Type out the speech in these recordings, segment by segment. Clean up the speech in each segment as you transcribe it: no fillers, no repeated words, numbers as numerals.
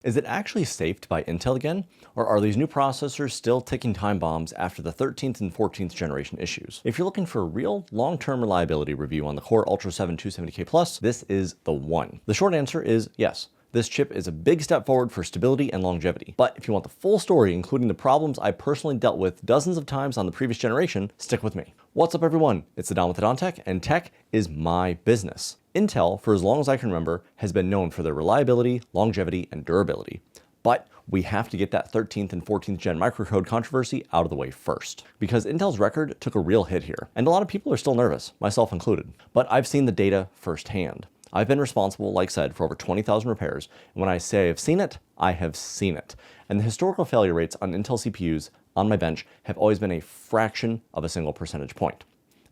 Is it actually safe to buy Intel again? Or are these new processors still ticking time bombs after the 13th and 14th generation issues? If you're looking for a real long-term reliability review on the Core Ultra 7 270K Plus, this is the one. The short answer is yes. This chip is a big step forward for stability and longevity. But if you want the full story, including the problems I personally dealt with dozens of times on the previous generation, stick with me. What's up everyone? It's the Don with the Don Tech, and tech is my business. Intel, for as long as I can remember, has been known for their reliability, longevity, and durability. But we have to get that 13th and 14th gen microcode controversy out of the way first. Because Intel's record took a real hit here, and a lot of people are still nervous, myself included. But I've seen the data firsthand. I've been responsible, like I said, for over 20,000 repairs, and when I say I've seen it, I have seen it. And the historical failure rates on Intel CPUs on my bench have always been a fraction of a single percentage point.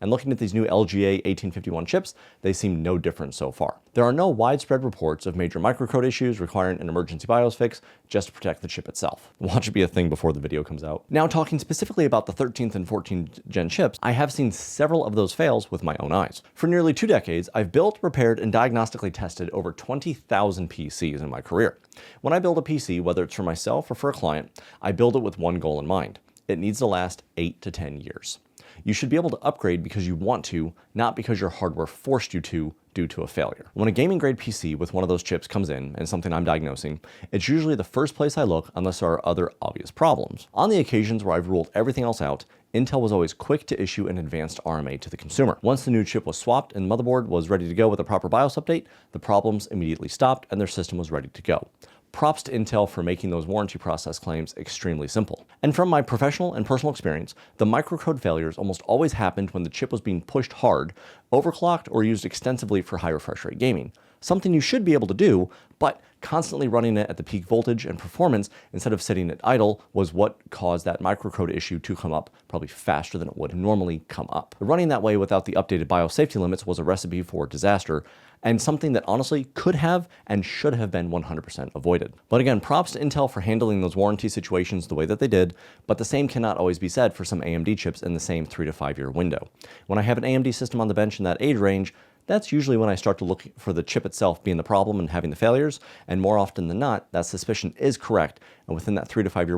And looking at these new LGA 1851 chips, they seem no different so far. There are no widespread reports of major microcode issues requiring an emergency BIOS fix just to protect the chip itself. Watch it be a thing before the video comes out. Now, talking specifically about the 13th and 14th gen chips, I have seen several of those fails with my own eyes. For nearly 2 decades, I've built, repaired, and diagnostically tested over 20,000 PCs in my career. When I build a PC, whether it's for myself or for a client, I build it with one goal in mind. It needs to last 8 to 10 years. You should be able to upgrade because you want to, not because your hardware forced you to due to a failure. When a gaming grade PC with one of those chips comes in and something I'm diagnosing, it's usually the first place I look unless there are other obvious problems. On the occasions where I've ruled everything else out, Intel was always quick to issue an advanced RMA to the consumer. Once the new chip was swapped and the motherboard was ready to go with a proper BIOS update, the problems immediately stopped and their system was ready to go. Props to Intel for making those warranty process claims extremely simple. And from my professional and personal experience, the microcode failures almost always happened when the chip was being pushed hard, overclocked, or used extensively for high refresh rate gaming. Something you should be able to do, but constantly running it at the peak voltage and performance instead of sitting at idle was what caused that microcode issue to come up probably faster than it would normally come up. Running that way without the updated biosafety limits was a recipe for disaster, and something that honestly could have and should have been 100% avoided. But again, props to Intel for handling those warranty situations the way that they did, but the same cannot always be said for some AMD chips in the same 3 to 5 year window. When I have an AMD system on the bench in that age range, that's usually when I start to look for the chip itself being the problem and having the failures, and more often than not, that suspicion is correct, and within that 3 to 5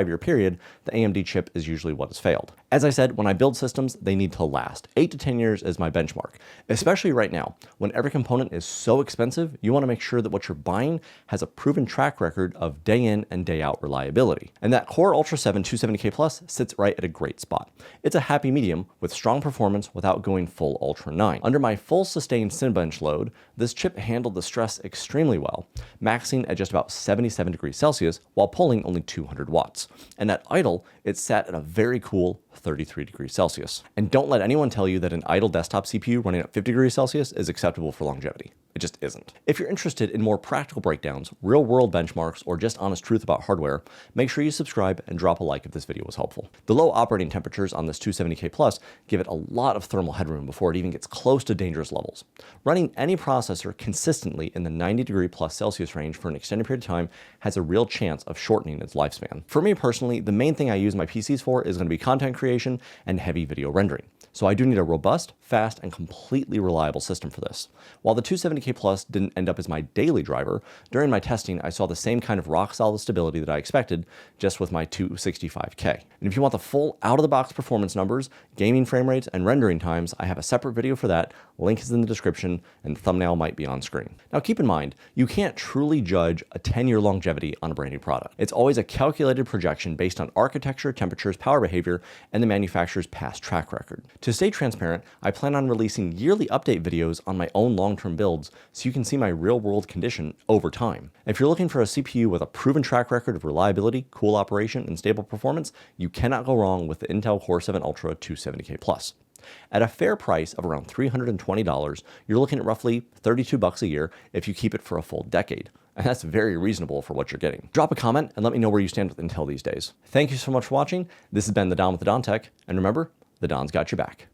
year period, the AMD chip is usually what has failed. As I said, when I build systems, they need to last. 8 to 10 years is my benchmark. Especially right now, when every component is so expensive, you want to make sure that what you're buying has a proven track record of day in and day out reliability. And that Core Ultra 7 270K Plus sits right at a great spot. It's a happy medium with strong performance without going full Ultra 9. Under my full sustained Cinebench load, this chip handled the stress extremely well, maxing at just about 77 degrees Celsius while pulling only 200 watts. And at idle, it sat at a very cool 33 degrees Celsius. And don't let anyone tell you that an idle desktop CPU running at 50 degrees Celsius is acceptable for longevity. It just isn't. If you're interested in more practical breakdowns, real-world benchmarks, or just honest truth about hardware, make sure you subscribe and drop a like if this video was helpful. The low operating temperatures on this 270K Plus give it a lot of thermal headroom before it even gets close to dangerous levels. Running any processor consistently in the 90 degree plus Celsius range for an extended period of time has a real chance of shortening its lifespan. For me personally, the main thing I use my PCs for is going to be content creation and heavy video rendering. So I do need a robust, fast, and completely reliable system for this. While the 270K Plus didn't end up as my daily driver, during my testing I saw the same kind of rock-solid stability that I expected just with my 265K. And if you want the full out-of-the-box performance numbers, gaming frame rates, and rendering times, I have a separate video for that. Link is in the description, and the thumbnail might be on screen. Now keep in mind, you can't truly judge a 10-year longevity on a brand new product. It's always a calculated projection based on architecture, temperatures, power behavior, and the manufacturer's past track record. To stay transparent, I plan on releasing yearly update videos on my own long-term builds so you can see my real-world condition over time. If you're looking for a CPU with a proven track record of reliability, cool operation, and stable performance, you cannot go wrong with the Intel Core 7 Ultra 270K Plus. At a fair price of around $320, you're looking at roughly $32 a year if you keep it for a full decade. And that's very reasonable for what you're getting. Drop a comment and let me know where you stand with Intel these days. Thank you so much for watching. This has been the Don with the Don Tech, and remember, the Don's got your back.